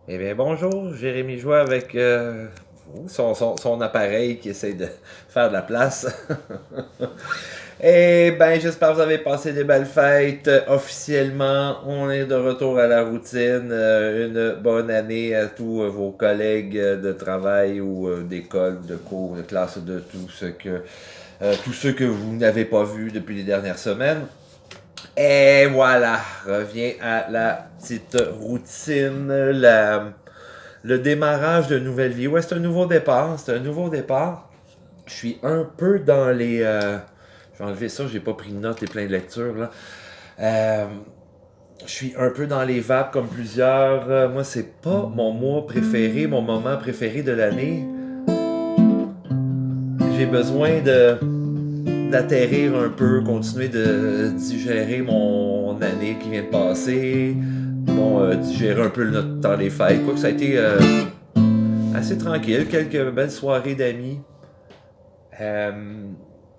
Eh bien, bonjour, Jérémy Joie avec son appareil qui essaie de faire de la place. Eh bien, j'espère que vous avez passé des belles fêtes. Officiellement, on est de retour à la routine. Une bonne année à tous vos collègues de travail ou d'école, de cours, de classe, de tous ceux que vous n'avez pas vus depuis les dernières semaines. Et voilà, revient à la petite routine, le démarrage de nouvelle vie. Ouais, c'est un nouveau départ. C'est un nouveau départ. Je suis un peu dans les. Je vais enlever ça, j'ai pas pris de notes et plein de lectures là. Euh, je suis un peu dans les vapes comme plusieurs. Moi, c'est pas mon mois préféré, mon moment préféré de l'année. J'ai besoin de d'atterrir un peu, continuer de digérer mon année qui vient de passer. Bon, digérer un peu notre temps des fêtes. Quoi que ça a été assez tranquille. Quelques belles soirées d'amis. Euh,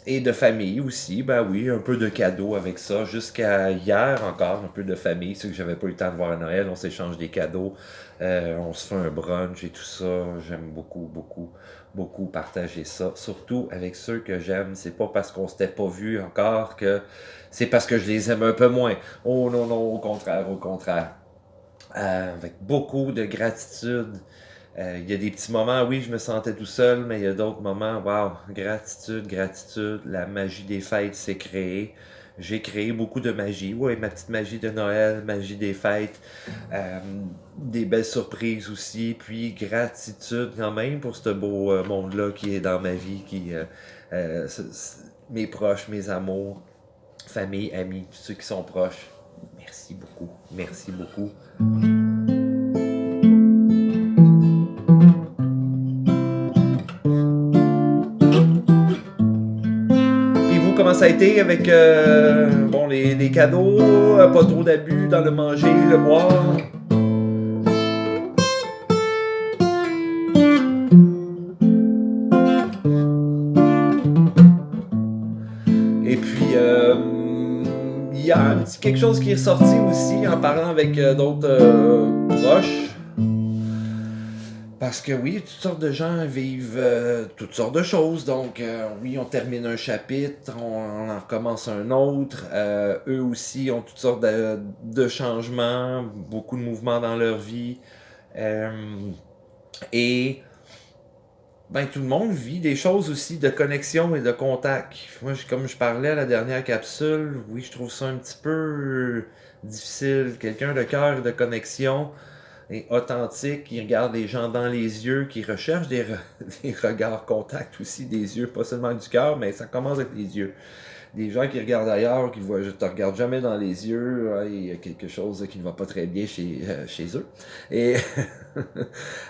et de famille aussi, ben oui, un peu de cadeaux avec ça. Jusqu'à hier encore, un peu de famille. Ceux que j'avais pas eu le temps de voir à Noël, on s'échange des cadeaux. On se fait un brunch et tout ça. J'aime beaucoup, beaucoup, beaucoup partager ça. Surtout avec ceux que j'aime. C'est pas parce qu'on s'était pas vu encore que c'est parce que je les aime un peu moins. Oh non, non, au contraire, au contraire. Avec beaucoup de gratitude. Il y a des petits moments, oui, je me sentais tout seul, mais il y a d'autres moments, waouh, gratitude, gratitude, la magie des fêtes s'est créée. J'ai créé beaucoup de magie, oui, ma petite magie de Noël, magie des fêtes, euh, des belles surprises aussi, puis gratitude quand même pour ce beau monde-là qui est dans ma vie, mes proches, mes amours, famille, amis, tous ceux qui sont proches. Merci beaucoup, merci beaucoup. Puis vous, comment ça a été avec bon, les cadeaux, pas trop d'abus dans le manger, le boire? Et puis, il y a quelque chose qui est ressorti aussi en parlant avec d'autres proches. Parce que oui, toutes sortes de gens vivent toutes sortes de choses. Donc, oui, on termine un chapitre, on en recommence un autre. Eux aussi ont toutes sortes de changements, beaucoup de mouvements dans leur vie. Euh, et ben, tout le monde vit des choses aussi de connexion et de contact. Moi, comme je parlais à la dernière capsule, oui, je trouve ça un petit peu difficile. Quelqu'un de cœur et de connexion et authentique, qui regarde les gens dans les yeux, qui recherche des regards contact aussi des yeux, pas seulement du cœur, mais ça commence avec les yeux. Des gens qui regardent ailleurs, qui voient, je te regarde jamais dans les yeux, il y a quelque chose qui ne va pas très bien chez eux. Et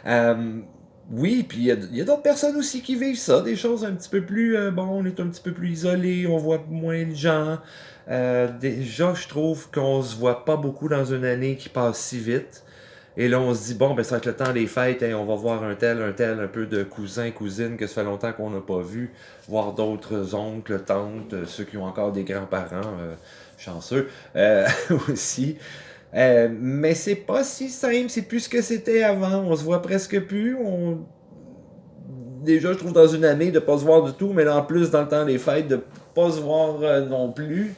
euh, oui, puis il y a d'autres personnes aussi qui vivent ça, des choses un petit peu plus, bon, on est un petit peu plus isolé, on voit moins de gens. Déjà, je trouve qu'on se voit pas beaucoup dans une année qui passe si vite. Et là, on se dit, bon, ben, ça va être le temps des fêtes, hein, on va voir un tel, un peu de cousins, cousines que ça fait longtemps qu'on n'a pas vu, voir d'autres oncles, tantes, ceux qui ont encore des grands-parents, chanceux, aussi. Mais c'est pas si simple, c'est plus ce que c'était avant, on se voit presque plus, déjà, je trouve dans une année de pas se voir du tout, mais là, en plus, dans le temps des fêtes, de pas se voir non plus.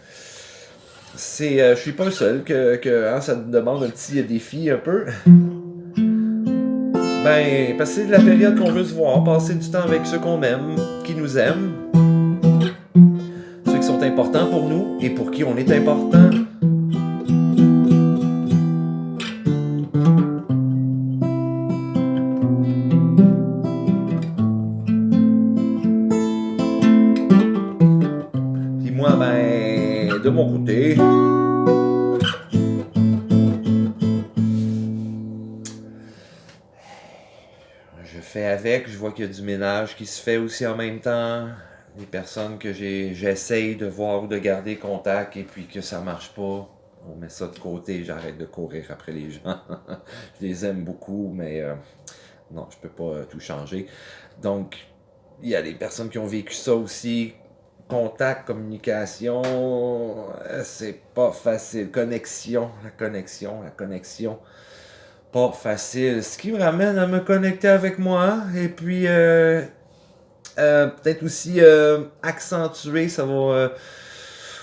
Je suis pas le seul que hein, ça demande un petit défi un peu. Ben, parce que c'est la période qu'on veut se voir, passer du temps avec ceux qu'on aime, qui nous aiment, ceux qui sont importants pour nous et pour qui on est important. Puis moi, ben, de mon côté, je fais avec, je vois qu'il y a du ménage qui se fait aussi en même temps. Les personnes que j'essaye de voir ou de garder contact et puis que ça marche pas, on met ça de côté, j'arrête de courir après les gens. Je les aime beaucoup, mais non, je peux pas tout changer. Donc, il y a des personnes qui ont vécu ça aussi. Contact, communication, c'est pas facile. Connexion, la connexion, la connexion. pas facile. Ce qui me ramène à me connecter avec moi. Et puis, peut-être aussi accentuer, ça va...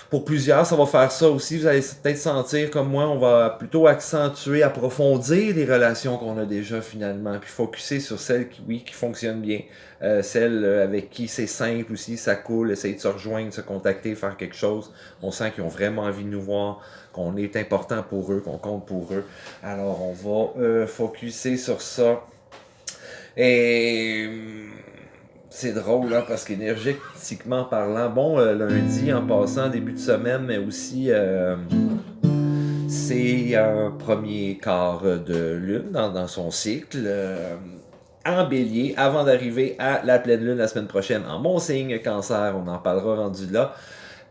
pour plusieurs, ça va faire ça aussi. Vous allez peut-être sentir comme moi, on va plutôt accentuer, approfondir les relations qu'on a déjà finalement, puis focuser sur celles qui, oui, qui fonctionnent bien, celles avec qui c'est simple aussi, ça coule, essayer de se rejoindre, se contacter, faire quelque chose. On sent qu'ils ont vraiment envie de nous voir, qu'on est important pour eux, qu'on compte pour eux. Alors on va focuser sur ça. Et c'est drôle, hein, parce qu'énergétiquement parlant, bon, lundi en passant, début de semaine, mais aussi c'est un premier quart de lune dans son cycle. En bélier, avant d'arriver à la pleine lune la semaine prochaine en mon signe, cancer, on en parlera rendu là.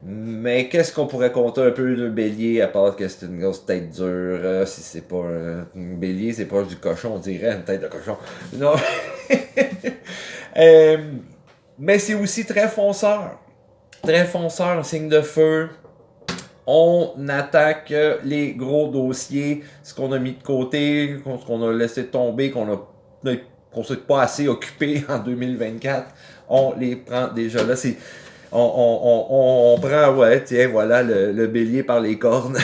Mais qu'est-ce qu'on pourrait compter un peu de bélier, à part que c'est une grosse tête dure, si c'est pas un bélier, c'est proche du cochon, on dirait une tête de cochon. Non. Euh, mais c'est aussi très fonceur. Très fonceur, un signe de feu. On attaque les gros dossiers, ce qu'on a mis de côté, ce qu'on a laissé tomber, qu'on s'est pas assez occupé en 2024. On les prend déjà là. On prend, ouais, tiens, voilà, le bélier par les cornes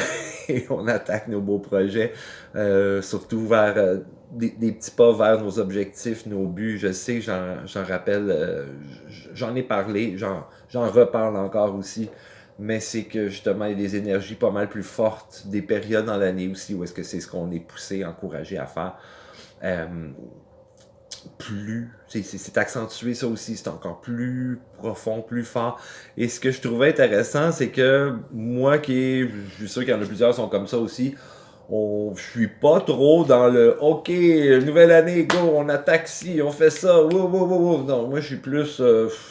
et on attaque nos beaux projets, surtout vers des petits pas vers nos objectifs, nos buts. Je sais, j'en rappelle, j'en ai parlé, j'en reparle encore aussi, mais c'est que justement, il y a des énergies pas mal plus fortes, des périodes dans l'année aussi où est-ce que c'est ce qu'on est poussé, encouragé à faire. Euh, c'est accentué ça aussi, c'est encore plus profond, plus fort. Et ce que je trouvais intéressant, c'est que moi je suis sûr qu'il y en a plusieurs qui sont comme ça aussi, je suis pas trop dans le OK, nouvelle année, go, on attaque ci, on fait ça, wow, wow, wow, wow. Non, moi je suis plus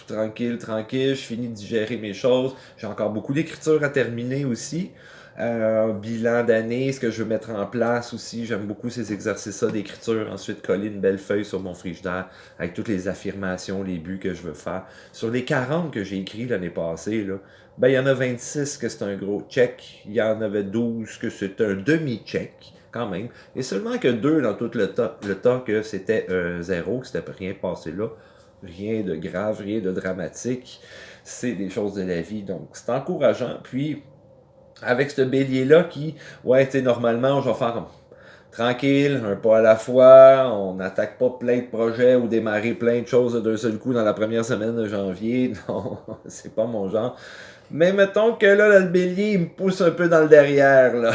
tranquille, je finis de digérer mes choses, j'ai encore beaucoup d'écriture à terminer aussi. Bilan d'année, ce que je veux mettre en place aussi. J'aime beaucoup ces exercices-là d'écriture. Ensuite, coller une belle feuille sur mon frigidaire avec toutes les affirmations, les buts que je veux faire. Sur les 40 que j'ai écrits l'année passée, là, ben, il y en a 26 que c'est un gros check. Il y en avait 12 que c'est un demi-check, quand même. Et seulement que 2 dans tout le temps que c'était 0, que c'était rien passé là. Rien de grave, rien de dramatique. C'est des choses de la vie. Donc, c'est encourageant. Puis, avec ce bélier-là qui, ouais, tu sais, normalement, je vais faire comme tranquille, un pas à la fois, on n'attaque pas plein de projets ou démarrer plein de choses d'un seul coup dans la première semaine de janvier. Non, c'est pas mon genre. Mais mettons que là, le bélier, il me pousse un peu dans le derrière, là.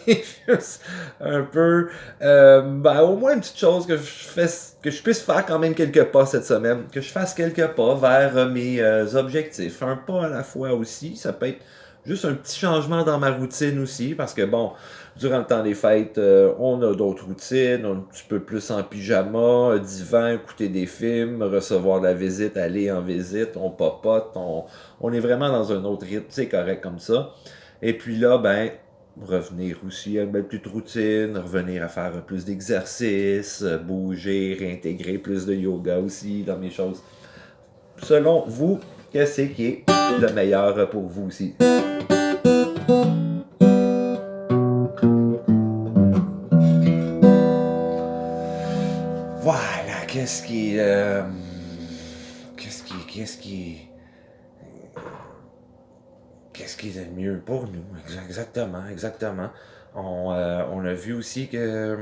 Juste un peu, ben, au moins une petite chose que je puisse faire quand même quelques pas cette semaine, que je fasse quelques pas vers mes objectifs, un pas à la fois aussi, ça peut être juste un petit changement dans ma routine aussi, parce que bon, durant le temps des fêtes, on a d'autres routines, on est un petit peu plus en pyjama, divan, écouter des films, recevoir de la visite, aller en visite, on papote, on est vraiment dans un autre rythme, c'est correct comme ça. Et puis là, ben, revenir aussi à une belle petite routine, revenir à faire plus d'exercices, bouger, réintégrer plus de yoga aussi dans mes choses. Selon vous, qu'est-ce qui est le meilleur pour vous aussi? Voilà, qu'est-ce qui est le mieux pour nous? Exactement, exactement. On a vu aussi que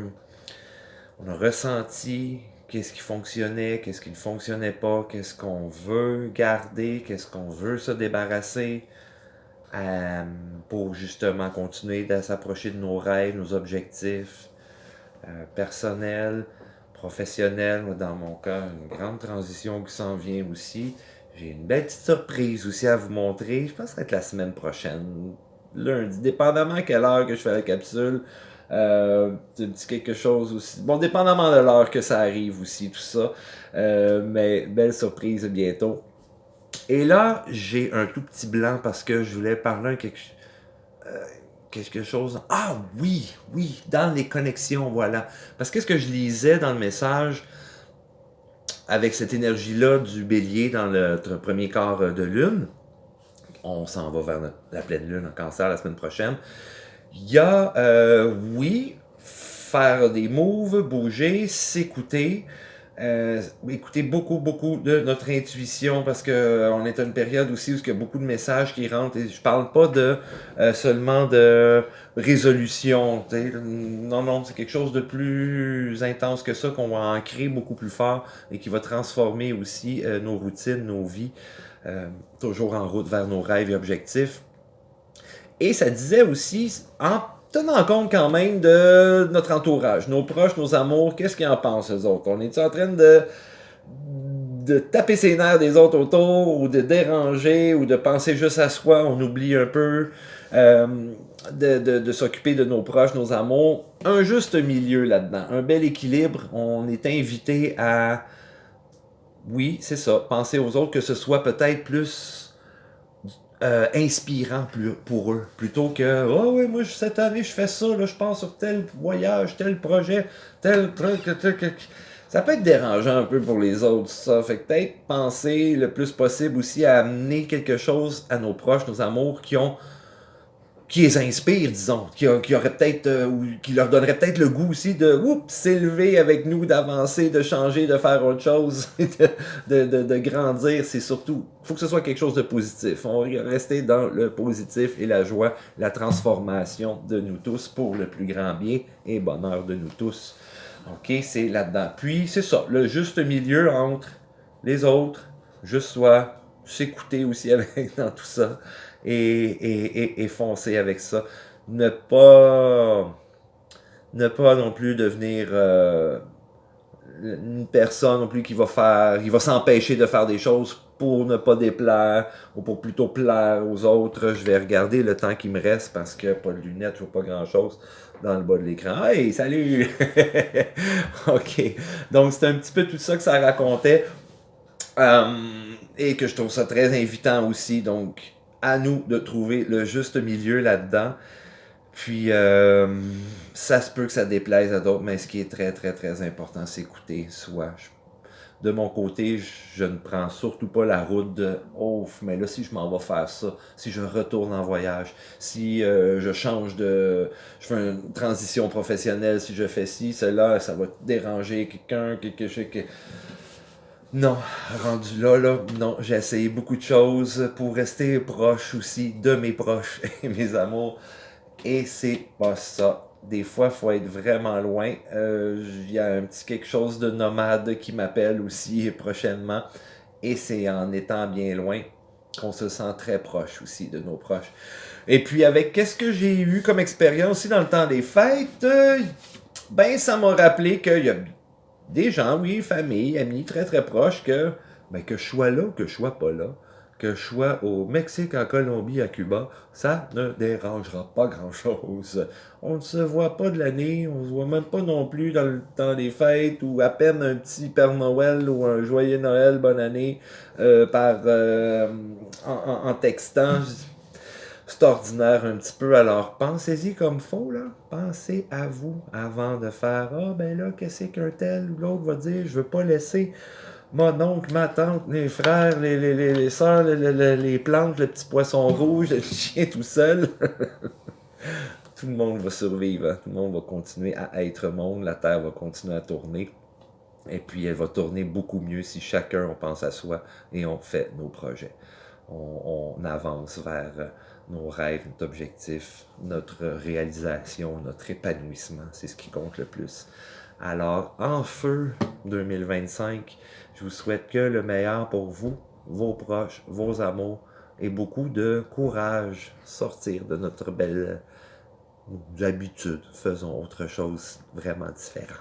on a ressenti qu'est-ce qui fonctionnait, qu'est-ce qui ne fonctionnait pas, qu'est-ce qu'on veut garder, qu'est-ce qu'on veut se débarrasser euh, pour justement continuer à s'approcher de nos rêves, nos objectifs personnels, professionnels. Dans mon cas, une grande transition qui s'en vient aussi. J'ai une belle petite surprise aussi à vous montrer. Je pense que ça va être la semaine prochaine, lundi, dépendamment à quelle heure que je fais la capsule. Tu me dis quelque chose aussi. Bon, dépendamment de l'heure que ça arrive aussi, tout ça. Mais belle surprise bientôt. Et là, j'ai un tout petit blanc parce que je voulais parler quelque chose. Ah oui, oui, dans les connexions, voilà. Parce que ce que je lisais dans le message, avec cette énergie-là du bélier dans notre premier quart de lune, on s'en va vers la pleine lune en cancer la semaine prochaine. Il y a, oui, faire des moves, bouger, s'écouter. Écouter beaucoup, beaucoup de notre intuition parce que on est à une période aussi où il y a beaucoup de messages qui rentrent et je parle pas de seulement de résolution. T'sais. Non, non, c'est quelque chose de plus intense que ça qu'on va ancrer beaucoup plus fort et qui va transformer aussi nos routines, nos vies, toujours en route vers nos rêves et objectifs. Et ça disait aussi, en tenant compte quand même de notre entourage, nos proches, nos amours, qu'est-ce qu'ils en pensent eux autres? On est en train de taper ses nerfs des autres autour, ou de déranger, ou de penser juste à soi, on oublie un peu de s'occuper de nos proches, nos amours. Un juste milieu là-dedans, un bel équilibre. On est invité à, oui, c'est ça, penser aux autres, que ce soit peut-être plus inspirant pour eux. Plutôt que, oh oui, moi cette année je fais ça, là, je pense sur tel voyage, tel projet, tel truc. Ça peut être dérangeant un peu pour les autres, ça. Fait que peut-être penser le plus possible aussi à amener quelque chose à nos proches, nos amours qui les inspire, disons, qui aurait peut-être, ou qui leur donnerait peut-être le goût aussi de s'élever avec nous, d'avancer, de changer, de faire autre chose, de grandir. C'est surtout, il faut que ce soit quelque chose de positif. On va rester dans le positif et la joie, la transformation de nous tous pour le plus grand bien et bonheur de nous tous. Ok, c'est là-dedans. Puis, c'est ça, le juste milieu entre les autres, juste soi, s'écouter aussi avec dans tout ça et foncer avec ça. Ne pas non plus devenir une personne non plus qui va s'empêcher de faire des choses pour ne pas déplaire ou pour plutôt plaire aux autres. Je vais regarder le temps qui me reste parce que pas de lunettes, je vois pas grand chose dans le bas de l'écran. Hey, salut! Ok. Donc c'est un petit peu tout ça que ça racontait. Et que je trouve ça très invitant aussi. Donc, à nous de trouver le juste milieu là-dedans. Puis, ça se peut que ça déplaise à d'autres, mais ce qui est très, très, très important, c'est écouter soi. De mon côté, je ne prends surtout pas la route de ouf, mais là, si je m'en vais faire ça, si je retourne en voyage, si je change de. Je fais une transition professionnelle, si je fais ci, cela, ça va déranger quelqu'un, quelque chose. Non, rendu là, non, j'ai essayé beaucoup de choses pour rester proche aussi de mes proches et mes amours. Et c'est pas ça. Des fois, il faut être vraiment loin. Il y a un petit quelque chose de nomade qui m'appelle aussi prochainement. Et c'est en étant bien loin qu'on se sent très proche aussi de nos proches. Et puis avec qu'est-ce que j'ai eu comme expérience aussi dans le temps des fêtes, ben ça m'a rappelé qu'il y a des gens, oui, famille, amis très très proches, que je sois là ou que je sois pas là, que je sois au Mexique, en Colombie, à Cuba, ça ne dérangera pas grand-chose. On ne se voit pas de l'année, on ne se voit même pas non plus dans le temps des fêtes, ou à peine un petit Père Noël ou un Joyeux Noël, bonne année, en textant. C'est ordinaire un petit peu, alors pensez-y comme faut, là. Pensez à vous avant de faire ah ben là, qu'est-ce qu'un tel ou l'autre va dire, je veux pas laisser mon oncle, ma tante, les frères, les soeurs, les plantes, le petit poisson rouge, le chien tout seul. Tout le monde va survivre, hein. Tout le monde va continuer à être monde, la Terre va continuer à tourner. Et puis elle va tourner beaucoup mieux si chacun on pense à soi et on fait nos projets. On avance vers nos rêves, notre objectif, notre réalisation, notre épanouissement. C'est ce qui compte le plus. Alors, en feu 2025, je vous souhaite que le meilleur pour vous, vos proches, vos amours et beaucoup de courage. Sortir de notre belle habitude. Faisons autre chose vraiment différent.